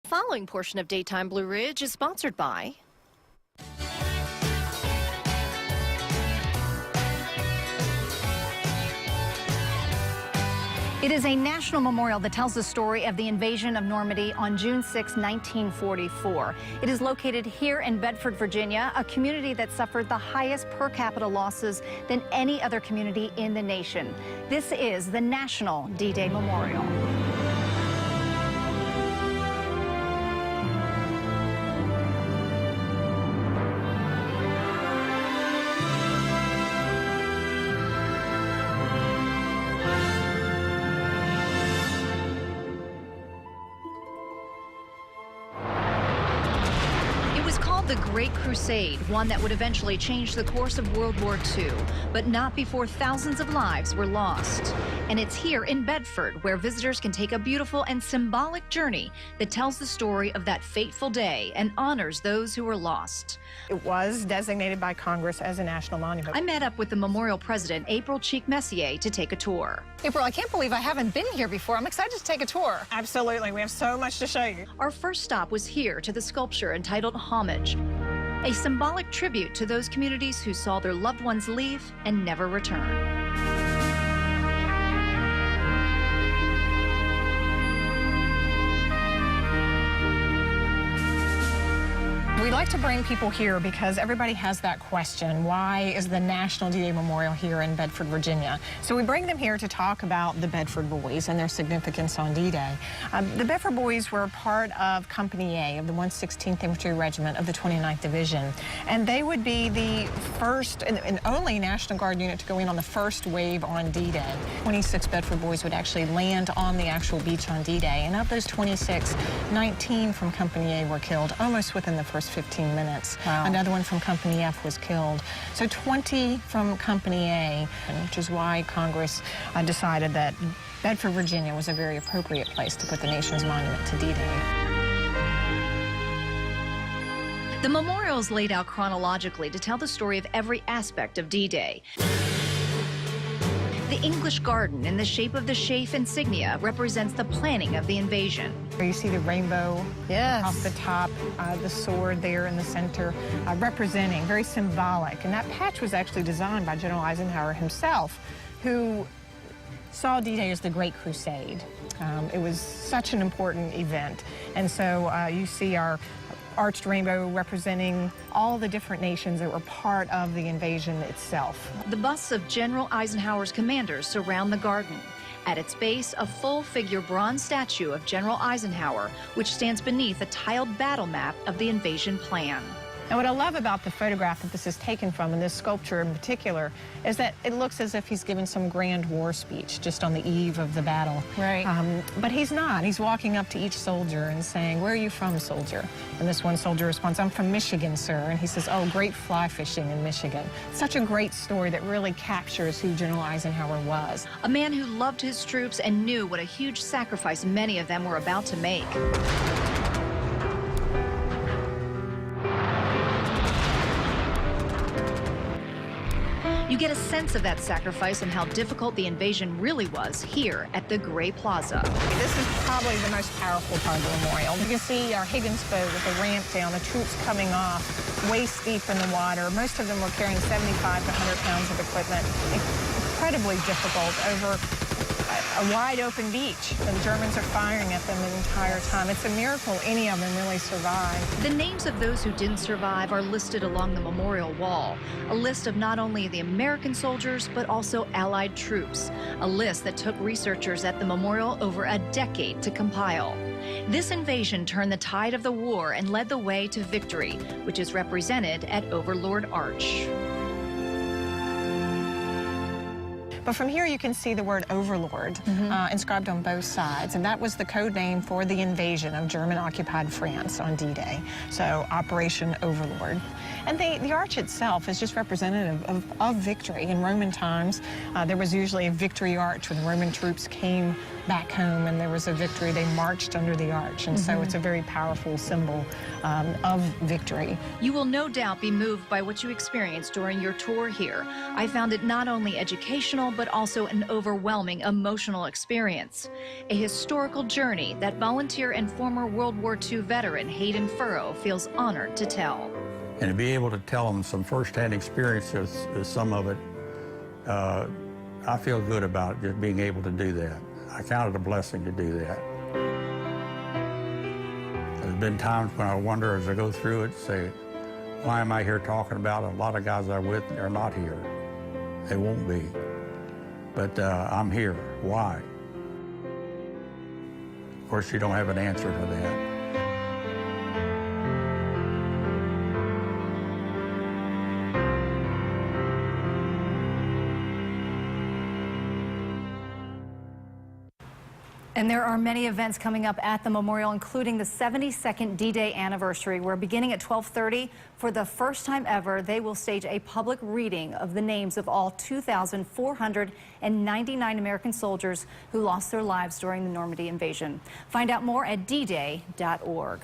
Following portion of Daytime Blue Ridge is sponsored by It is a national memorial that tells the story of the invasion of Normandy on June 6, 1944. It is located here in Bedford, Virginia, a community that suffered the highest per capita losses than any other community in the nation. This is the National D-Day Memorial. The Great Crusade, one that would eventually change the course of World War II, but not before thousands of lives were lost. And it's here in Bedford where visitors can take a beautiful and symbolic journey that tells the story of that fateful day and honors those who were lost. It was designated by Congress as a national monument. I met up with the memorial president, April Cheek-Messier, to take a tour. April, I can't believe I haven't been here before. I'm excited to take a tour. Absolutely. We have so much to show you. Our first stop was here to the sculpture entitled Homage, a symbolic tribute to those communities who saw their loved ones leave and never return. We like to bring people here because everybody has that question, why is the National D-Day Memorial here in Bedford, Virginia? So we bring them here to talk about the Bedford Boys and their significance on D-Day. The Bedford Boys were part of Company A of the 116th Infantry Regiment of the 29th Division, and they would be the first and only National Guard unit to go in on the first wave on D-Day. 26 Bedford Boys would actually land on the actual beach on D-Day, and of those 26, 19 from Company A were killed almost within the first 15 minutes. Wow. Another one from Company F was killed. So 20 from Company A, which is why Congress decided that Bedford, Virginia was a very appropriate place to put the nation's monument to D-Day. The memorial is laid out chronologically to tell the story of every aspect of D-Day. The English garden in the shape of the Schaeff insignia represents the planning of the invasion. You see the rainbow Yes. off the top, the sword there in the center, representing, very symbolic. And that patch was actually designed by General Eisenhower himself, who saw D-Day as the Great Crusade. It was such an important event. And so you see our arched rainbow representing all the different nations that were part of the invasion itself. The busts of General Eisenhower's commanders surround the garden. At its base, a full-figure bronze statue of General Eisenhower, which stands beneath a tiled battle map of the invasion plan. And what I love about the photograph that this is taken from, and this sculpture in particular, is that it looks as if he's given some grand war speech just on the eve of the battle. Right. But he's not. He's walking up to each soldier and saying, "Where are you from, soldier?" And this one soldier responds, "I'm from Michigan, sir." And he says, "Oh, great fly fishing in Michigan." Such a great story that really captures who General Eisenhower was. A man who loved his troops and knew what a huge sacrifice many of them were about to make. You get a sense of that sacrifice and how difficult the invasion really was here at the Gray Plaza. This is probably the most powerful part of the memorial. You can see our Higgins boat with the ramp down, the troops coming off, waist deep in the water. Most of them were carrying 75 to 100 pounds of equipment. Incredibly difficult over a wide open beach. The Germans are firing at them the entire time. It's a miracle any of them really survived. The names of those who didn't survive are listed along the memorial wall. A list of not only the American soldiers, but also Allied troops. A list that took researchers at the memorial over a decade to compile. This invasion turned the tide of the war and led the way to victory, which is represented at Overlord Arch. But from here you can see the word Overlord inscribed on both sides, and that was the code name for the invasion of German-occupied France on D-Day, so Operation Overlord. And the arch itself is just representative of victory. In Roman times, there was usually a victory arch when Roman troops came back home and there was a victory. They marched under the arch, and so it's a very powerful symbol of victory. You will no doubt be moved by what you experienced during your tour here. I found it not only educational, but also an overwhelming emotional experience. A historical journey that volunteer and former World War II veteran Hayden Furrow feels honored to tell. And to be able to tell them some firsthand experiences, some of it, I feel good about just being able to do that. I count it a blessing to do that. There's been times when I wonder as I go through it, say, why am I here talking about it? A lot of guys I'm with are not here. They won't be. But I'm here. Why? Of course, you don't have an answer for that. And there are many events coming up at the memorial, including the 72nd D-Day anniversary, where beginning at 12:30, for the first time ever, they will stage a public reading of the names of all 2,499 American soldiers who lost their lives during the Normandy invasion. Find out more at dday.org.